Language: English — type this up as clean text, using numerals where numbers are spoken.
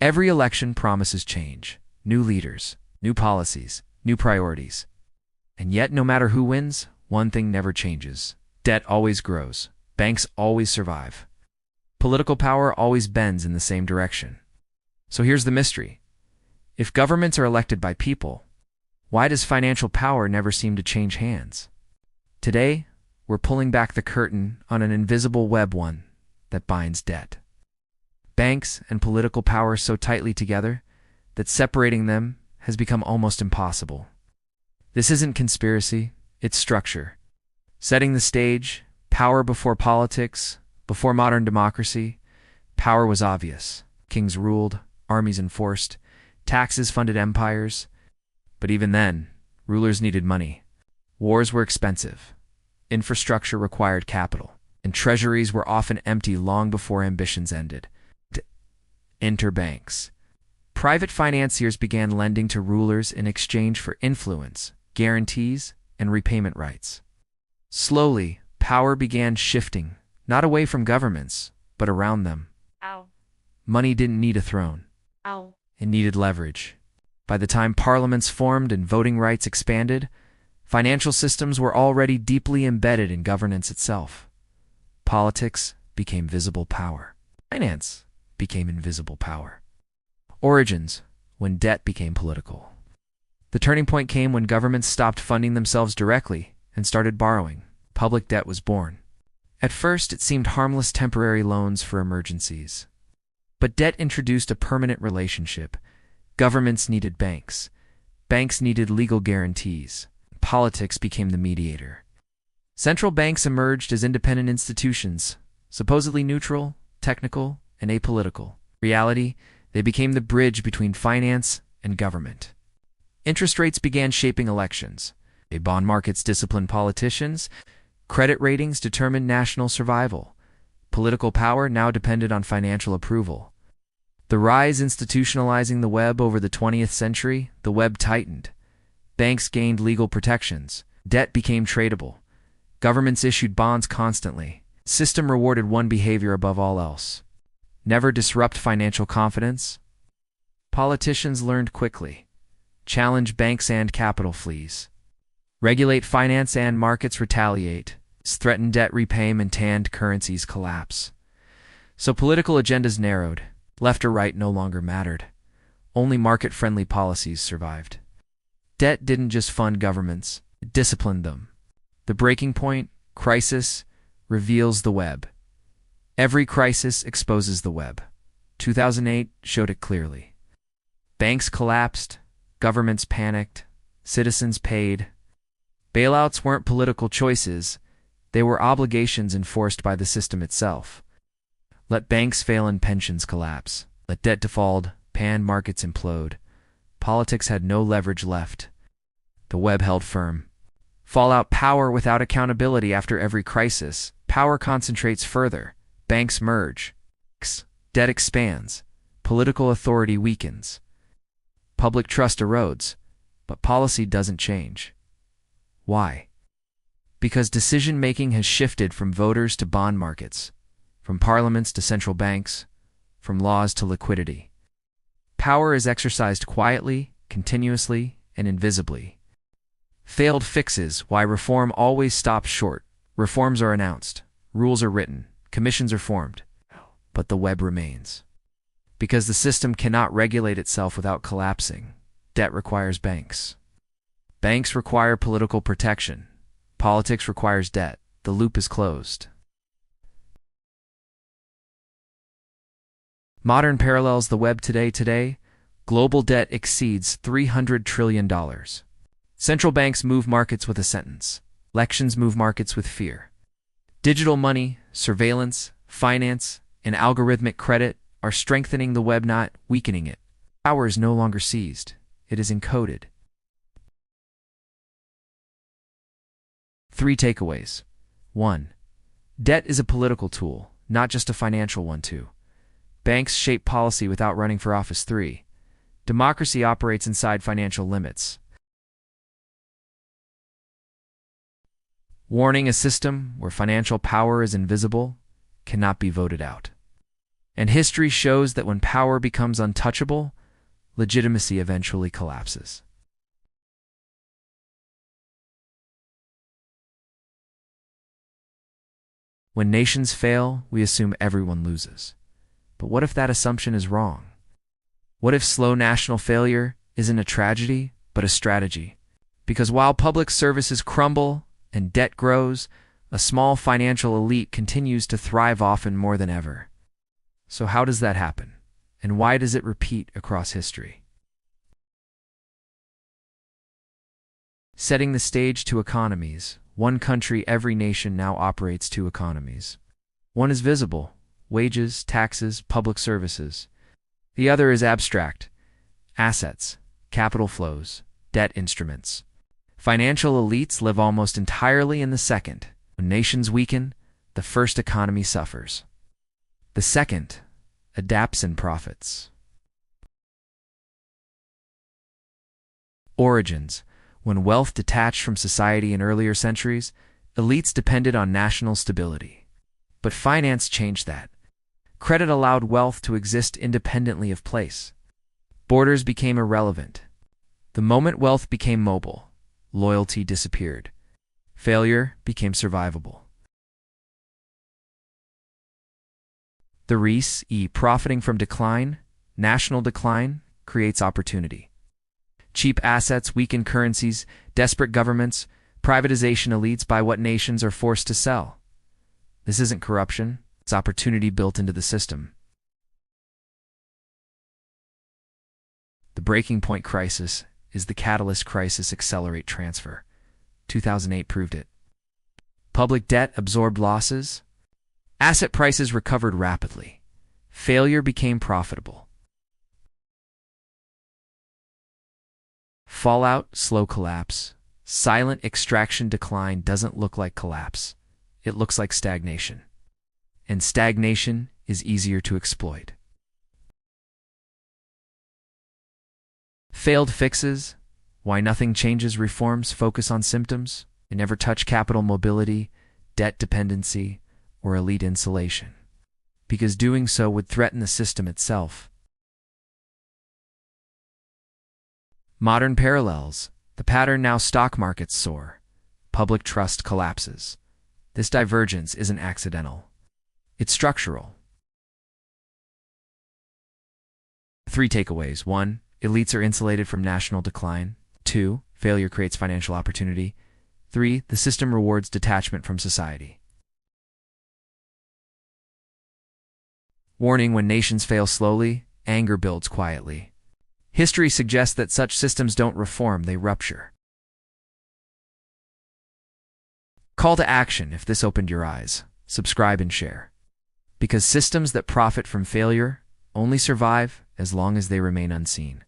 Every election promises change, new leaders, new policies, new priorities. And yet, no matter who wins, one thing never changes. Debt always grows. Banks always survive. Political power always bends in the same direction. So here's the mystery. If governments are elected by people, why does financial power never seem to change hands? Today, we're pulling back the curtain on an invisible web, one that binds debt. Banks and political power so tightly together that separating them has become almost impossible. This isn't conspiracy, it's structure. Setting the stage, power before politics, before modern democracy, power was obvious. Kings ruled, armies enforced, taxes funded empires. But even then, rulers needed money. Wars were expensive. Infrastructure required capital, and treasuries were often empty long before ambitions ended. Enter banks. Private financiers began lending to rulers in exchange for influence, guarantees, and repayment rights. Slowly, power began shifting, not away from governments, but around them. Ow. Money didn't need a throne. Ow. It needed leverage. By the time parliaments formed and voting rights expanded, financial systems were already deeply embedded in governance itself. Politics became visible power. Finance became invisible power. Origins, when debt became political. The turning point came when governments stopped funding themselves directly and started borrowing. Public debt was born. At first, it seemed harmless temporary loans for emergencies. But debt introduced a permanent relationship. Governments needed banks. Banks needed legal guarantees. Politics became the mediator. Central banks emerged as independent institutions, supposedly neutral, technical, and apolitical. In reality, they became the bridge between finance and government. Interest rates began shaping elections. Bond markets disciplined politicians. Credit ratings determined national survival. Political power now depended on financial approval. The rise institutionalizing the web over the 20th century, the web tightened. Banks gained legal protections. Debt became tradable. Governments issued bonds constantly. System rewarded one behavior above all else. Never disrupt financial confidence. Politicians learned quickly. Challenge banks and capital flees. Regulate finance and markets retaliate. Threaten debt repayment and currencies collapse. So political agendas narrowed. Left or right no longer mattered. Only market-friendly policies survived. Debt didn't just fund governments, it disciplined them. The breaking point, crisis, reveals the web. Every crisis exposes the web. 2008 showed it clearly. Banks collapsed, governments panicked, citizens paid. Bailouts weren't political choices, they were obligations enforced by the system itself. Let banks fail and pensions collapse. Let debt default, markets implode. Politics had no leverage left. The web held firm. Fallout: power without accountability. After every crisis, power concentrates further. Banks merge. Debt expands. Political authority weakens. Public trust erodes, but policy doesn't change. Why? Because decision-making has shifted from voters to bond markets, from parliaments to central banks, from laws to liquidity. Power is exercised quietly, continuously, and invisibly. Failed fixes: why reform always stops short. Reforms are announced, rules are written, commissions are formed, but the web remains. Because the system cannot regulate itself without collapsing. Debt requires banks. Banks require political protection. Politics requires debt. The loop is closed. Modern parallels: the web today, global debt exceeds $300 trillion. Central banks move markets with a sentence. Elections move markets with fear. Digital money, surveillance, finance, and algorithmic credit are strengthening the web, not weakening it. Power is no longer seized. It is encoded. 3 takeaways. 1. Debt is a political tool, not just a financial one. 2. Banks shape policy without running for office. 3. Democracy operates inside financial limits. Warning: a system where financial power is invisible cannot be voted out. And history shows that when power becomes untouchable, legitimacy eventually collapses. When nations fail, we assume everyone loses. But what if that assumption is wrong? What if slow national failure isn't a tragedy, but a strategy? Because while public services crumble and debt grows, a small financial elite continues to thrive often more than ever. So how does that happen? And why does it repeat across history? Setting the stage to economies. One country, every nation now operates two economies. One is visible, wages, taxes, public services. The other is abstract, assets, capital flows, debt instruments. Financial elites live almost entirely in the second. When nations weaken, the first economy suffers. The second adapts and profits. Origins. When wealth detached from society in earlier centuries, elites depended on national stability. But finance changed that. Credit allowed wealth to exist independently of place. Borders became irrelevant. The moment wealth became mobile, loyalty disappeared. Failure became survivable. The res, profiting from decline, national decline, creates opportunity. Cheap assets weaken currencies, desperate governments, privatization elites buy what nations are forced to sell. This isn't corruption, it's opportunity built into the system. The breaking point crisis is the catalyst crisis accelerate transfer. 2008 proved it. Public debt absorbed losses. Asset prices recovered rapidly. Failure became profitable. Fallout, slow collapse. Silent extraction decline doesn't look like collapse. It looks like stagnation. And stagnation is easier to exploit. Failed fixes. Why nothing changes. Reforms focus on symptoms. They never touch capital mobility, debt dependency, or elite insulation. Because doing so would threaten the system itself. Modern parallels. The pattern now: stock markets soar. Public trust collapses. This divergence isn't accidental. It's structural. 3 takeaways. 1. Elites are insulated from national decline. 2. Failure creates financial opportunity. 3. The system rewards detachment from society. Warning: when nations fail slowly, anger builds quietly. History suggests that such systems don't reform, they rupture. Call to action: if this opened your eyes, subscribe and share. Because systems that profit from failure only survive as long as they remain unseen.